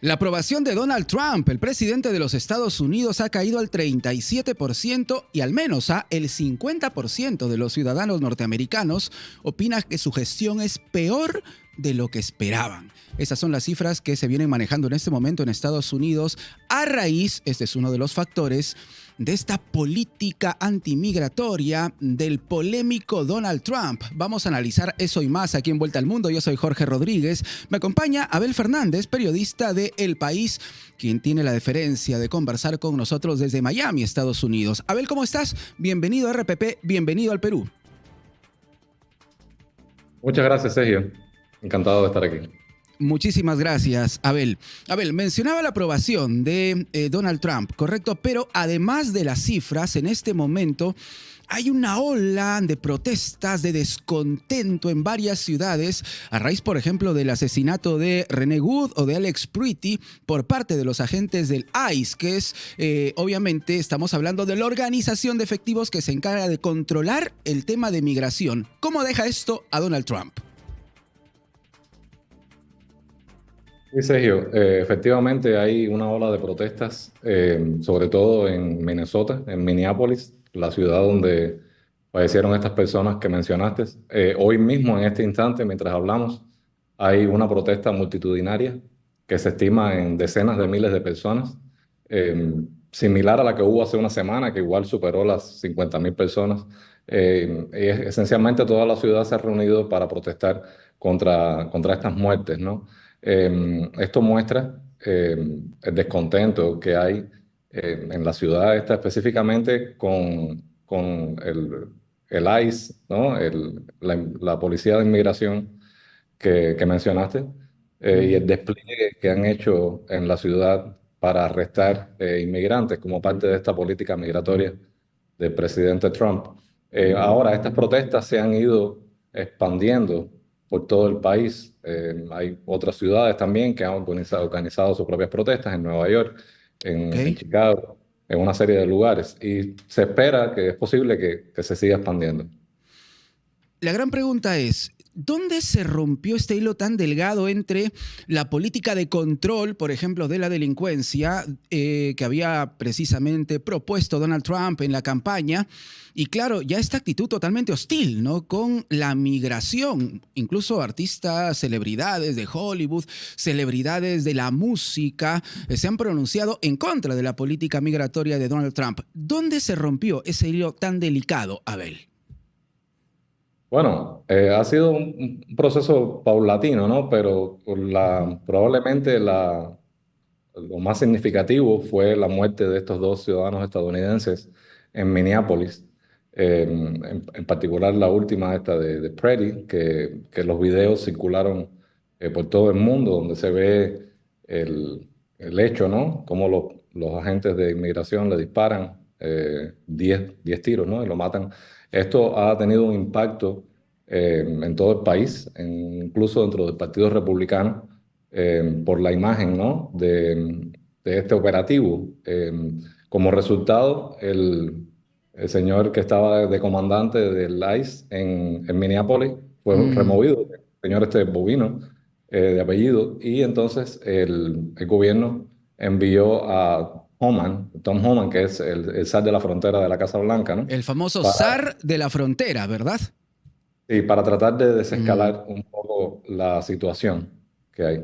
La aprobación de Donald Trump, el presidente de los Estados Unidos, ha caído al 37% y al menos el 50% de los ciudadanos norteamericanos opina que su gestión es peor de lo que esperaban. Esas son las cifras que se vienen manejando en este momento en Estados Unidos a raíz, este es uno de los factores, de esta política antimigratoria del polémico Donald Trump. Vamos a analizar eso y más aquí en Vuelta al Mundo. Yo soy Jorge Rodríguez. Me acompaña Abel Fernández, periodista de El País, quien tiene la deferencia de conversar con nosotros desde Miami, Estados Unidos. Abel, ¿cómo estás? Bienvenido a RPP, bienvenido al Perú. Muchas gracias, Sergio. Encantado de estar aquí. Muchísimas gracias, Abel. Abel, mencionaba la aprobación de Donald Trump, correcto, pero además de las cifras, en este momento hay una ola de protestas, de descontento en varias ciudades, a raíz, por ejemplo, del asesinato de René Wood o de Alex Pretty por parte de los agentes del ICE, que es, obviamente, estamos hablando de la organización de efectivos que se encarga de controlar el tema de migración. ¿Cómo deja esto a Donald Trump? Sí, Sergio, efectivamente hay una ola de protestas, sobre todo en Minnesota, en Minneapolis, la ciudad donde fallecieron estas personas que mencionaste. Hoy mismo, en este instante, mientras hablamos, hay una protesta multitudinaria que se estima en decenas de miles de personas, similar a la que hubo hace una semana, que igual superó las 50.000 personas. Esencialmente toda la ciudad se ha reunido para protestar contra estas muertes, ¿no? Esto muestra el descontento que hay en la ciudad esta específicamente con el ICE, ¿no? La Policía de Inmigración que mencionaste, y el despliegue que han hecho en la ciudad para arrestar inmigrantes como parte de esta política migratoria del presidente Trump. Ahora, estas protestas se han ido expandiendo por todo el país. Hay otras ciudades también que han organizado sus propias protestas, en Nueva York, en ¿Ok? Chicago, en una serie de lugares. Y se espera que es posible que se siga expandiendo. La gran pregunta es, ¿dónde se rompió este hilo tan delgado entre la política de control, por ejemplo, de la delincuencia que había precisamente propuesto Donald Trump en la campaña? Y claro, ya esta actitud totalmente hostil, ¿no? Con la migración, incluso artistas, celebridades de Hollywood, celebridades de la música, se han pronunciado en contra de la política migratoria de Donald Trump. ¿Dónde se rompió ese hilo tan delicado, Abel? Bueno, ha sido un proceso paulatino, ¿no? Pero probablemente lo más significativo fue la muerte de estos dos ciudadanos estadounidenses en Minneapolis. En particular la última, esta de Pretty, que los videos circularon por todo el mundo, donde se ve el hecho, ¿no? Cómo los agentes de inmigración le disparan 10 tiros, ¿no? Y lo matan. Esto ha tenido un impacto en todo el país, incluso dentro del Partido Republicano, por la imagen, ¿no? de este operativo. Como resultado, el señor que estaba de comandante del ICE en Minneapolis fue Mm. removido, el señor este Bovino, de apellido, y entonces el gobierno envió a Tom Homan, que es el zar de la frontera de la Casa Blanca, ¿no? El famoso Para, zar de la frontera, ¿verdad? y para tratar de Mm. desescalar un poco la situación que hay.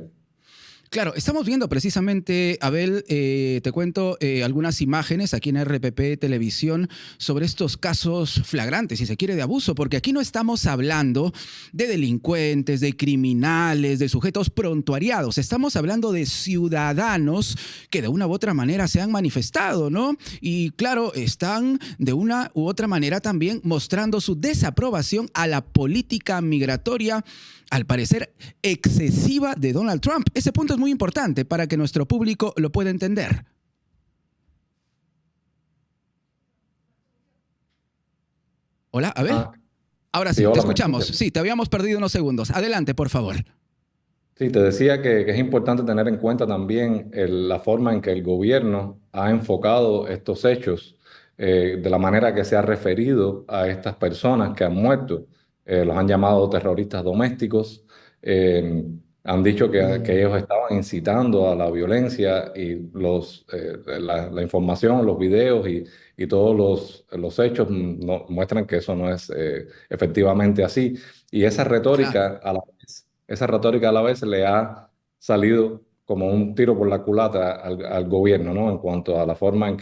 Claro, estamos viendo precisamente, Abel, te cuento algunas imágenes aquí en RPP Televisión sobre estos casos flagrantes, si se quiere, de abuso, porque aquí no estamos hablando de delincuentes, de criminales, de sujetos prontuariados, estamos hablando de ciudadanos que de una u otra manera se han manifestado, ¿no? Y claro, están de una u otra manera también mostrando su desaprobación a la política migratoria, al parecer, excesiva de Donald Trump. Ese punto es muy importante para que nuestro público lo pueda entender. Hola, Abel. Ah, Ahora sí, sí, te hola, ¿me escuchamos. escuchas? Sí, te habíamos perdido unos segundos. Adelante, por favor. Sí, te decía que es importante tener en cuenta también la forma en que el gobierno ha enfocado estos hechos, de la manera que se ha referido a estas personas que han muerto. Los han llamado terroristas domésticos. Han dicho que Mm, ellos estaban incitando a la violencia y la información, los videos y todos los hechos muestran que eso no es efectivamente así. Y claro. esa retórica a la vez le ha salido como un tiro por la culata al gobierno, ¿no? En cuanto a la forma en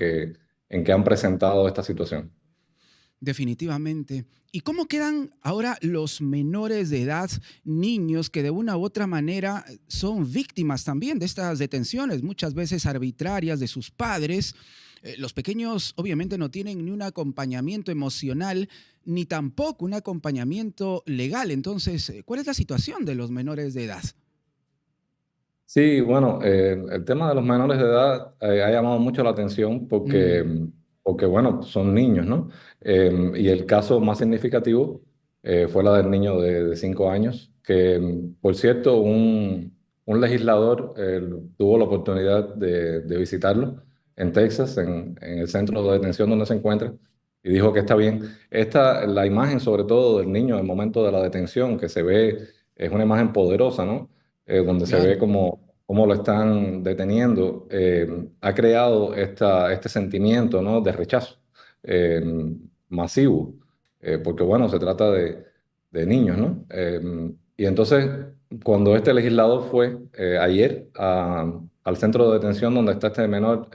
que han presentado esta situación. Definitivamente. ¿Y cómo quedan ahora los menores de edad, niños que de una u otra manera son víctimas también de estas detenciones, muchas veces arbitrarias de sus padres? Los pequeños obviamente no tienen ni un acompañamiento emocional, ni tampoco un acompañamiento legal. Entonces, ¿cuál es la situación de los menores de edad? Sí, bueno, el tema de los menores de edad ha llamado mucho la atención Mm, porque, bueno, son niños, ¿no? Y el caso más significativo fue la del niño de 5 años, que, por cierto, un legislador tuvo la oportunidad de visitarlo en Texas, en el centro de detención donde se encuentra, y dijo que está bien. La imagen, sobre todo, del niño en el momento de la detención, que se ve, es una imagen poderosa, ¿no? Donde se ve claro. cómo lo están deteniendo, ha creado este sentimiento, ¿no? De rechazo eh, masivo, porque bueno, se trata de niños, ¿no? Y entonces, cuando este legislador fue ayer al centro de detención donde está este menor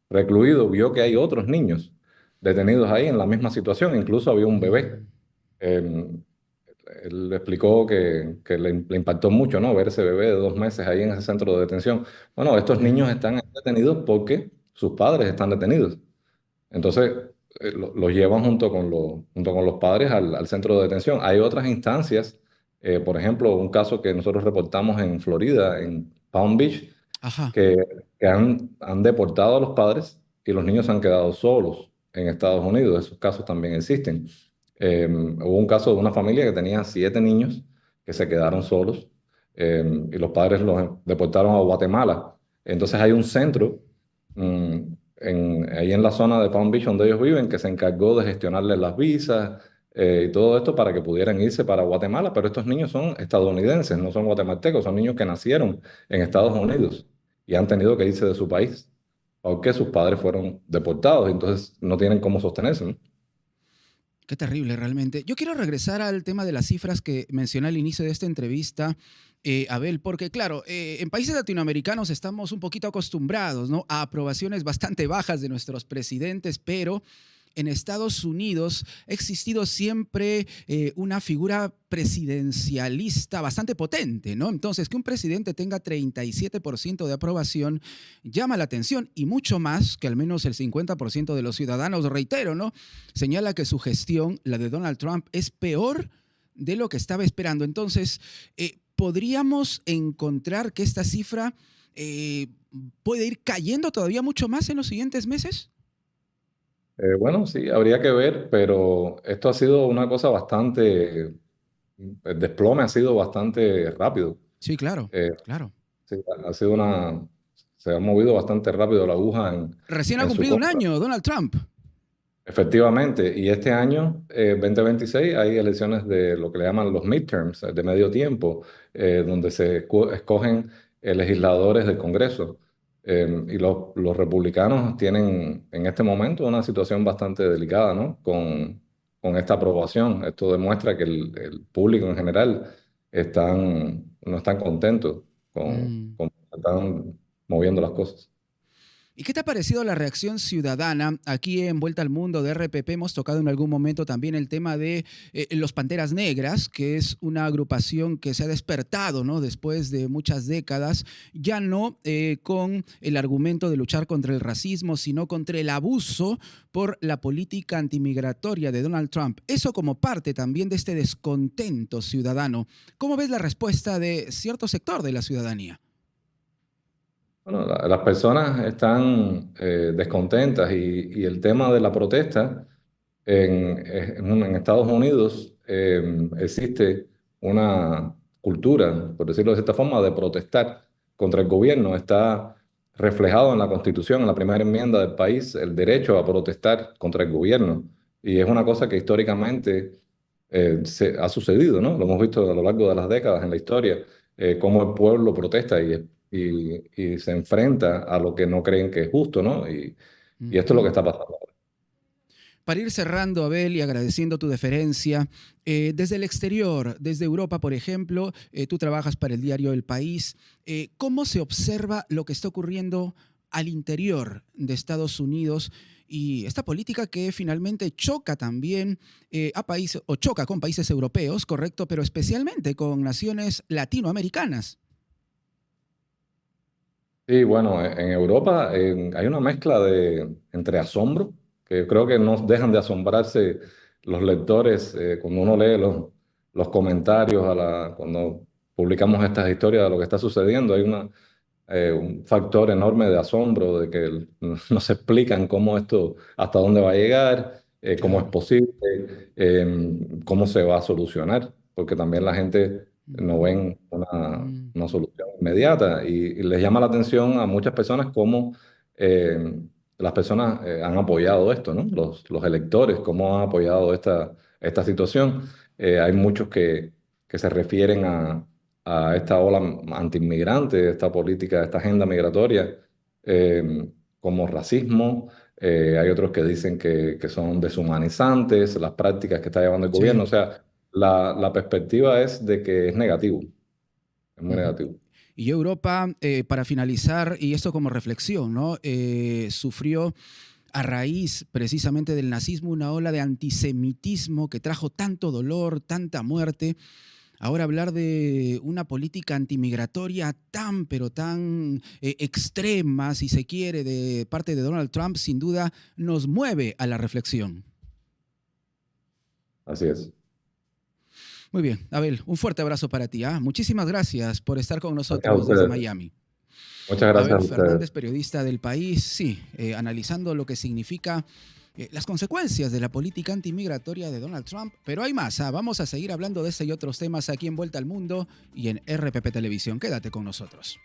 recluido, vio que hay otros niños detenidos ahí en la misma situación, incluso había un bebé. Mm, Eh, Él explicó que le impactó mucho, ¿no? Ver ese bebé de 2 meses ahí en ese centro de detención. Bueno, estos niños claro. están detenidos porque sus padres están detenidos. Entonces, los llevan junto con los padres al centro de detención. Hay otras instancias, por ejemplo, un caso que nosotros reportamos en Florida, en Palm Beach, Ajá. que, que han deportado a los padres y los niños han quedado solos en Estados Unidos. Esos casos también existen. Hubo un caso de una familia que tenía 7 niños que se quedaron solos y los padres los deportaron a Guatemala. Entonces hay un centro mm, ahí en la zona de Palm Beach donde ellos viven que se encargó de gestionarles las visas y todo esto para que pudieran irse para Guatemala, pero estos niños son estadounidenses, no son guatemaltecos, son niños que nacieron en Estados Unidos y han tenido que irse de su país porque sus padres fueron deportados, entonces no tienen cómo sostenerse, ¿no? Qué terrible realmente. Yo quiero regresar al tema de las cifras que mencioné al inicio de esta entrevista, Abel, porque claro, en países latinoamericanos estamos un poquito acostumbrados, ¿no? A aprobaciones bastante bajas de nuestros presidentes, pero en Estados Unidos ha existido siempre una figura presidencialista bastante potente, ¿no? Entonces, que un presidente tenga 37% de aprobación llama la atención y mucho más que al menos el 50% de los ciudadanos, reitero, ¿no? Señala que su gestión, la de Donald Trump, es peor de lo que estaba esperando. Entonces, ¿podríamos encontrar que esta cifra puede ir cayendo todavía mucho más en los siguientes meses? Bueno, sí, habría que ver, pero esto ha sido una cosa el desplome ha sido bastante rápido. Sí, claro, Eh, claro. sí, se ha movido bastante rápido la aguja Recién ha en su cumplido un contra. año Donald Trump. Efectivamente, y este año, 2026, hay elecciones de lo que le llaman los midterms, de medio tiempo, donde se escogen legisladores del Congreso. Y los republicanos tienen en este momento una situación bastante delicada, ¿no? Con esta aprobación. Esto demuestra que el público en general no están contentos Mm. con cómo están moviendo las cosas. ¿Y qué te ha parecido la reacción ciudadana? Aquí en Vuelta al Mundo de RPP hemos tocado en algún momento también el tema de los Panteras Negras, que es una agrupación que se ha despertado, ¿no? Después de muchas décadas, ya no con el argumento de luchar contra el racismo, sino contra el abuso por la política antimigratoria de Donald Trump. Eso como parte también de este descontento ciudadano. ¿Cómo ves la respuesta de cierto sector de la ciudadanía? Bueno, las personas están descontentas y el tema de la protesta en Estados Unidos existe una cultura, por decirlo de cierta forma, de protestar contra el gobierno. Está reflejado en la Constitución, en la primera enmienda del país, el derecho a protestar contra el gobierno. Y es una cosa que históricamente ha sucedido, ¿no? Lo hemos visto a lo largo de las décadas en la historia. cómo el pueblo protesta y se enfrenta a lo que no creen que es justo, ¿no? Y esto es lo que Ujú. está pasando. Para ir cerrando, Abel, y agradeciendo tu deferencia, desde el exterior, desde Europa, por ejemplo, tú trabajas para el diario El País. ¿Cómo se observa lo que está ocurriendo al interior de Estados Unidos y esta política que finalmente choca también a países, o choca con países europeos, correcto, pero especialmente con naciones latinoamericanas? Sí, bueno, en Europa hay una mezcla entre asombro, que creo que no dejan de asombrarse los lectores cuando uno lee los comentarios cuando publicamos estas historias de lo que está sucediendo. Hay un factor enorme de asombro, de que no se explican cómo esto, hasta dónde va a llegar, cómo es Claro. posible, cómo se va a solucionar, porque también la gente no Ujú. ven Mm. una solución inmediata y les llama la atención a muchas personas cómo eh, las personas han apoyado esto, ¿no? Los electores, cómo han apoyado esta situación. Hay muchos que se refieren a esta ola antiinmigrante, esta política, esta agenda migratoria, como racismo. Hay otros que dicen que son deshumanizantes, las prácticas que está llevando el gobierno. Sí. O sea, la perspectiva es de que es negativo, es muy Ujú. negativo. Y Europa, para finalizar, y esto como reflexión, ¿no? Sufrió a raíz precisamente del nazismo una ola de antisemitismo que trajo tanto dolor, tanta muerte. Ahora hablar de una política antimigratoria tan, pero tan extrema, si se quiere, de parte de Donald Trump, sin duda nos mueve a la reflexión. Así es. Muy bien, Abel, un fuerte abrazo para ti. ¿Ah? Muchísimas gracias por estar con Gracias a nosotros desde ustedes. Miami. Muchas gracias Abel a ustedes. Fernández, periodista del País, sí, analizando lo que significa las consecuencias de la política antimigratoria de Donald Trump. Pero hay más, vamos a seguir hablando de este y otros temas aquí en Vuelta al Mundo y en RPP Televisión. Quédate con nosotros.